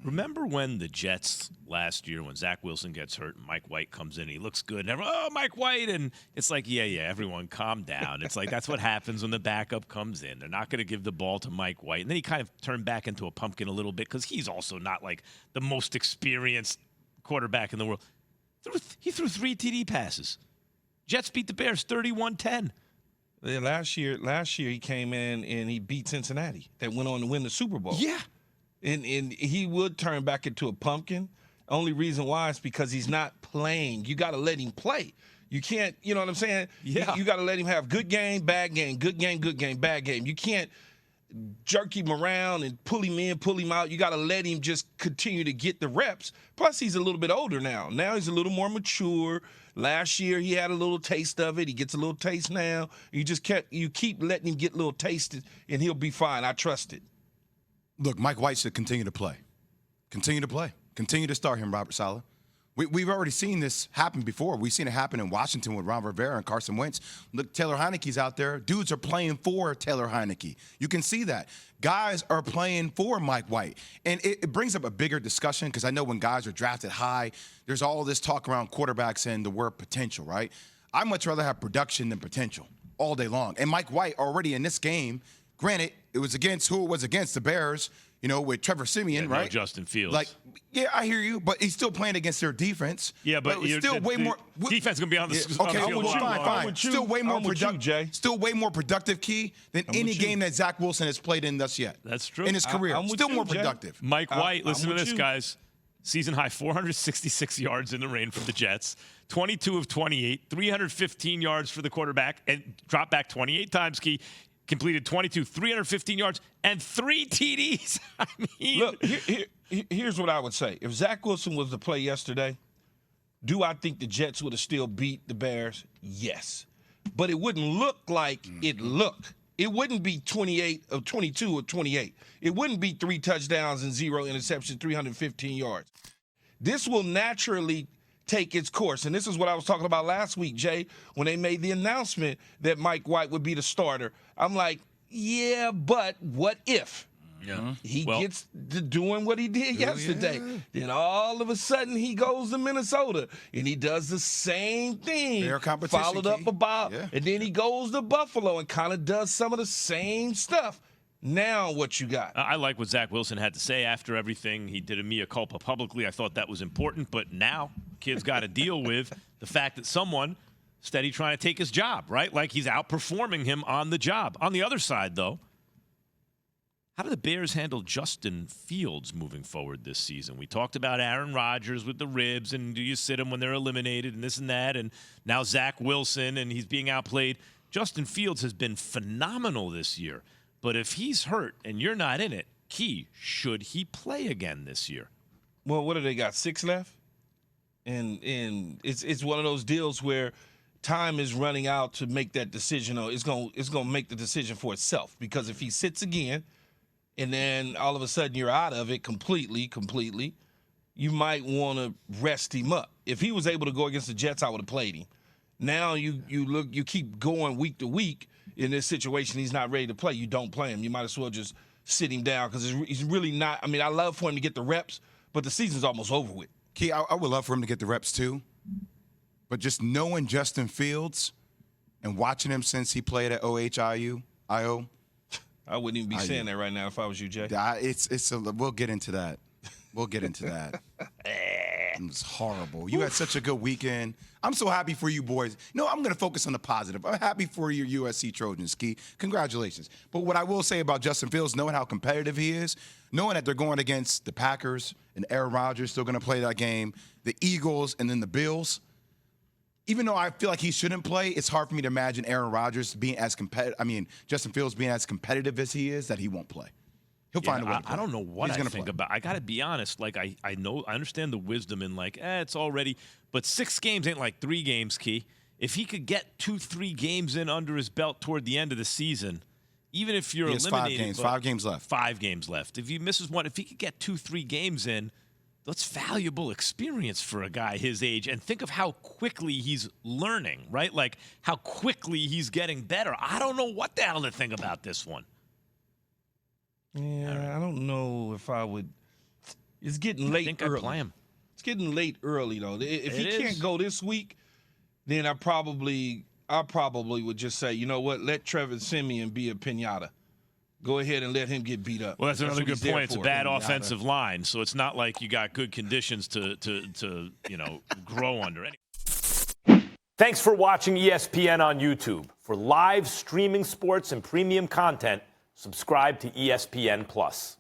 Remember when the Jets last year, when Zach Wilson gets hurt and Mike White comes in, he looks good, and everyone, oh, Mike White, and it's like, yeah, everyone calm down. It's like that's what happens when the backup comes in. They're not going to give the ball to Mike White. And then he kind of turned back into a pumpkin a little bit because he's also not like the most experienced quarterback in the world. He threw 3 TD passes. Jets beat the Bears 31-10. Yeah, last year he came in and he beat Cincinnati that went on to win the Super Bowl. Yeah. And he would turn back into a pumpkin. Only reason why is because he's not playing. You got to let him play. You can't, you know what I'm saying? Yeah. You got to let him have good game, bad game, good game, bad game. You can't jerk him around and pull him in, pull him out. You got to let him just continue to get the reps. Plus, he's a little bit older now. Now he's a little more mature. Last year he had a little taste of it. He gets a little taste now. You keep letting him get a little taste, and he'll be fine. I trust it. Look, Mike White should continue to play. Continue to play. Continue to start him, Robert Saleh. We've already seen this happen before. We've seen it happen in Washington with Ron Rivera and Carson Wentz. Look, Taylor Heineke's out there. Dudes are playing for Taylor Heineke. You can see that. Guys are playing for Mike White. And it brings up a bigger discussion because I know when guys are drafted high, there's all this talk around quarterbacks and the word potential, right? I'd much rather have production than potential all day long. And Mike White already in this game, granted, it was against who it was against, the Bears, you know, with Trevor Siemian, right? No Justin Fields. Like, yeah, I hear you, but he's still playing against their defense. Yeah, but still way more. Defense going to be on the Okay, on the field fine. Still way more productive, Jay. Still way more productive, Key, than any game that Zach Wilson has played in thus yet. That's true. In his career. Still more productive. Mike White, listen to this, guys. Season high 466 yards in the rain for the Jets. 22 of 28, 315 yards for the quarterback, and dropped back 28 times, Key. Completed 22, 315 yards, and 3 TDs. I mean, look, here's what I would say. If Zach Wilson was to play yesterday, do I think the Jets would have still beat the Bears? Yes. But it wouldn't look like it looked. It wouldn't be 28 of 22 or 28. It wouldn't be 3 touchdowns and 0 interceptions, 315 yards. This will naturally take its course. And this is what I was talking about last week, Jay, when they made the announcement that Mike White would be the starter. I'm like, yeah, but what if? Yeah. He gets to doing what he did yesterday. Yeah. Then all of a sudden he goes to Minnesota and he does the same thing. Fair competition, followed up about, and then he goes to Buffalo and kind of does some of the same stuff. Now what you got? I like what Zach Wilson had to say after everything. He did a mea culpa publicly. I thought that was important. But now kids got to deal with the fact that someone steady trying to take his job, right? Like he's outperforming him on the job. On the other side, though, how do the Bears handle Justin Fields moving forward this season? We talked about Aaron Rodgers with the ribs, and do you sit him when they're eliminated and this and that, and now Zach Wilson, and he's being outplayed. Justin Fields has been phenomenal this year. But if he's hurt and you're not in it, Key, should he play again this year? Well, what do they got, 6 left? And it's one of those deals where time is running out to make that decision. Or it's gonna make the decision for itself. Because if he sits again, and then all of a sudden you're out of it completely, you might want to rest him up. If he was able to go against the Jets, I would have played him. Now you keep going week to week. In this situation, he's not ready to play. You don't play him. You might as well just sit him down because he's really not. I mean, I love for him to get the reps, but the season's almost over with. Key, I would love for him to get the reps too. But just knowing Justin Fields and watching him since he played at OHIU, I wouldn't even be saying that right now if I was you, Jay. We'll get into that. We'll get into that. It was horrible. You had such a good weekend. I'm so happy for you boys. No, I'm going to focus on the positive. I'm happy for your USC Trojans, Key. Congratulations. But what I will say about Justin Fields, knowing how competitive he is, knowing that they're going against the Packers and Aaron Rodgers still going to play that game, the Eagles, and then the Bills, even though I feel like he shouldn't play, it's hard for me to imagine Aaron Rodgers being as competitive. I mean, Justin Fields being as competitive as he is, that he won't play. He'll find a way to play. I don't know what I think about. I got to be honest. Like I understand the wisdom in like, it's already. But 6 games ain't like 3 games, Key. If he could get 2-3 games in under his belt toward the end of the season, even if you're eliminated, 5 games left. 5 games left. If he misses one, if he could get 2-3 games in, that's valuable experience for a guy his age. And think of how quickly he's learning, right? Like how quickly he's getting better. I don't know what the hell to think about this one. Yeah, I don't know if I would. It's getting late I think early. I play him. It's getting late early though. If he It can't is. go this week, then I probably would just say, you know what, let Trevor Siemian be a pinata. Go ahead and let him get beat up. Well, that's another what good he's there point. It's a for. bad offensive line, so it's not like you got good conditions to grow under. Thanks for watching ESPN on YouTube. For live streaming sports and premium content, subscribe to ESPN Plus.